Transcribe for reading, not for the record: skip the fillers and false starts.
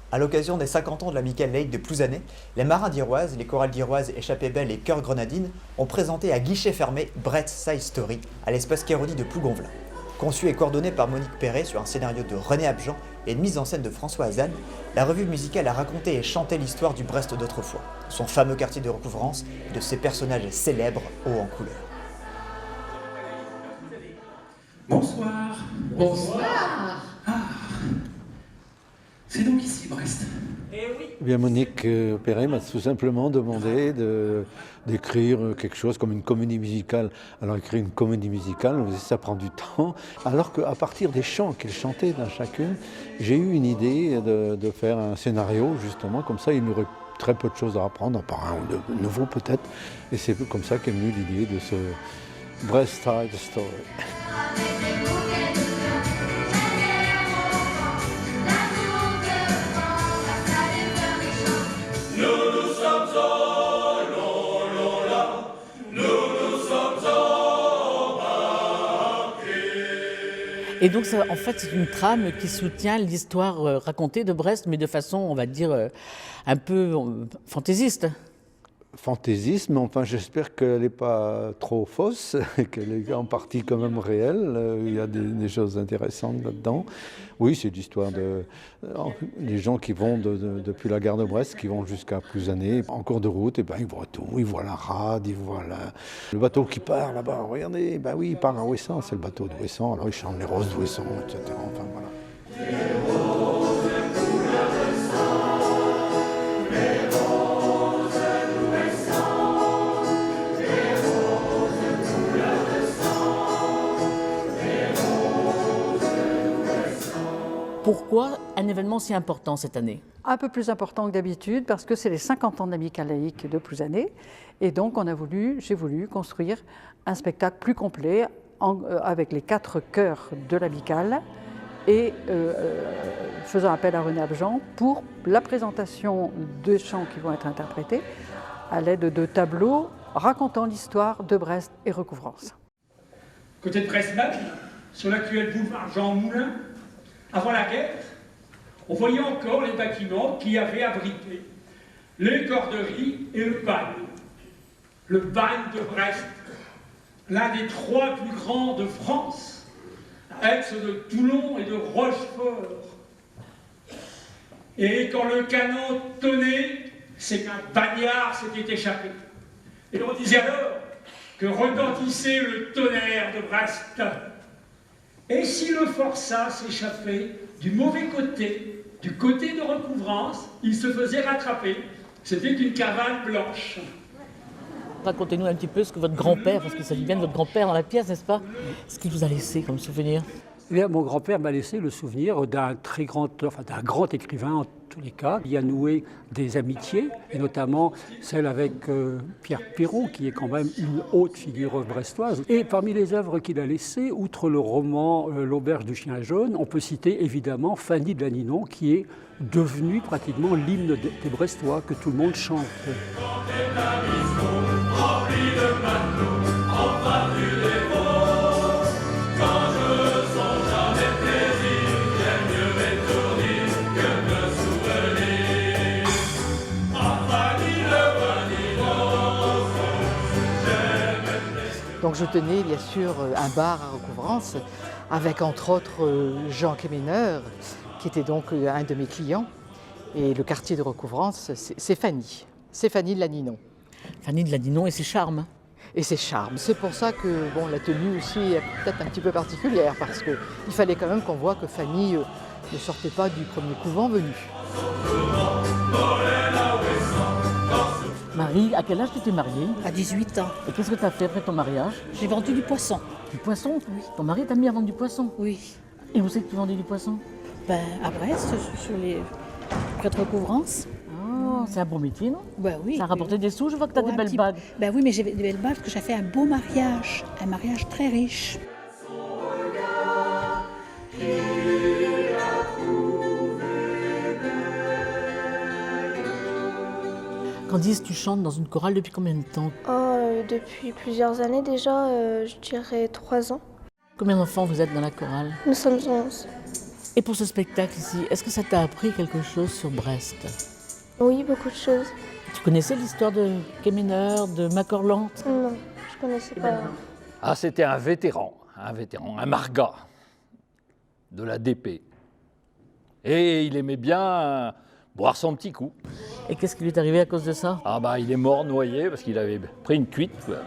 À l'occasion des 50 ans de l'Amicale laïque de Plouzané, les marins d'Iroise, les chorales d'Iroise, Échappée Belle et Chœur Grenadine ont présenté à guichet fermé Brett's Side Story à l'espace Kérodi de Plougonvelin. Conçue et coordonnée par Monique Perret sur un scénario de René Abjean et une mise en scène de François Hazan, la revue musicale a raconté et chanté l'histoire du Brest d'autrefois, son fameux quartier de recouvrance et de ses personnages célèbres hauts en couleur. Bonsoir. Bonsoir. C'est donc ici, Brest. Eh bien, Monique Perret m'a tout simplement demandé d'écrire quelque chose comme une comédie musicale. Alors écrire une comédie musicale, ça prend du temps. Alors qu'à partir des chants qu'elle chantait dans chacune, j'ai eu une idée de faire un scénario, justement, comme ça il y aurait très peu de choses à apprendre, par un ou deux nouveaux peut-être. Et c'est comme ça qu'est venue l'idée de ce Breast Side Story. Et donc, ça, en fait, c'est une trame qui soutient l'histoire racontée de Brest, mais de façon, on va dire, un peu fantaisiste. Fantaisiste, mais enfin j'espère qu'elle n'est pas trop fausse, qu'elle est en partie quand même réelle. Il y a des choses intéressantes là-dedans. Oui, c'est l'histoire des gens qui vont depuis la gare de Brest, qui vont jusqu'à Plouzané. En cours de route, et ben, ils voient tout. Ils voient la rade, ils voient le bateau qui part là-bas. Regardez, ben oui, il part à Ouessant, c'est le bateau d'Ouessant. Alors ils chantent les roses d'Ouessant, etc. Enfin voilà. Pourquoi un événement si important cette année? Un peu plus important que d'habitude parce que c'est les 50 ans de l'Amicale laïque de Plouzané. Et donc j'ai voulu construire un spectacle plus complet avec les 4 chœurs de l'Amicale et faisant appel à René Abjean pour la présentation de chants qui vont être interprétés à l'aide de tableaux racontant l'histoire de Brest et Recouvrance. Côté de Brest même, sur l'actuel boulevard Jean Moulin, avant la guerre, on voyait encore les bâtiments qui avaient abrité les corderies et le bagne. Le bagne de Brest, l'un des 3 plus grands de France, ex de Toulon et de Rochefort. Et quand le canon tonnait, c'est qu'un bagnard s'était échappé. Et on disait alors que retentissait le tonnerre de Brest. Et si le forçat s'échappait du mauvais côté, du côté de Recouvrance, il se faisait rattraper. C'était une cavale blanche. Racontez-nous un petit peu ce que votre grand-père, parce qu'il s'agit bien de votre grand-père dans la pièce, n'est-ce pas? Ce qu'il vous a laissé comme souvenir. Eh bien, mon grand-père m'a laissé le souvenir d'un grand écrivain en tous les cas. Il a noué des amitiés, et notamment celle avec Pierre Perrault, qui est quand même une haute figure brestoise. Et parmi les œuvres qu'il a laissées, outre le roman L'auberge du chien jaune, on peut citer évidemment Fanny de Lanninon, qui est devenue pratiquement l'hymne des Brestois, que tout le monde chante. Donc je tenais bien sûr un bar à Recouvrance avec entre autres Jean Quéméneur qui était donc un de mes clients. Et le quartier de Recouvrance, c'est Fanny. C'est Fanny de Lanninon. Fanny de Lanninon et ses charmes. Et ses charmes. C'est pour ça que la tenue aussi est peut-être un petit peu particulière parce qu'il fallait quand même qu'on voit que Fanny ne sortait pas du premier couvent venu. Marie, à quel âge tu t'es mariée? À 18 ans. Et qu'est-ce que tu as fait après ton mariage? J'ai vendu du poisson. Du poisson? Oui. Ton mari t'a mis à vendre du poisson? Oui. Et où c'est que tu vendais du poisson? À Brest, près de Recouvrance. Oh, c'est un bon métier, non? Oui. Ça a rapporté des sous, je vois que tu as des un belles petit- bagues. Oui, mais j'ai des belles bagues parce que j'ai fait un beau mariage. Un mariage très riche. Candice, tu chantes dans une chorale depuis combien de temps? Depuis plusieurs années déjà, je dirais 3 ans. Combien d'enfants vous êtes dans la chorale? Nous sommes 11. Et pour ce spectacle ici, est-ce que ça t'a appris quelque chose sur Brest? Oui, beaucoup de choses. Tu connaissais l'histoire de Quéméneur, de Macorlan? Non, je connaissais pas. Ah, c'était un vétéran, un margat de la DP. Et il aimait bien boire son petit coup. Et qu'est-ce qui lui est arrivé à cause de ça? Ah bah il est mort noyé parce qu'il avait pris une cuite, quoi.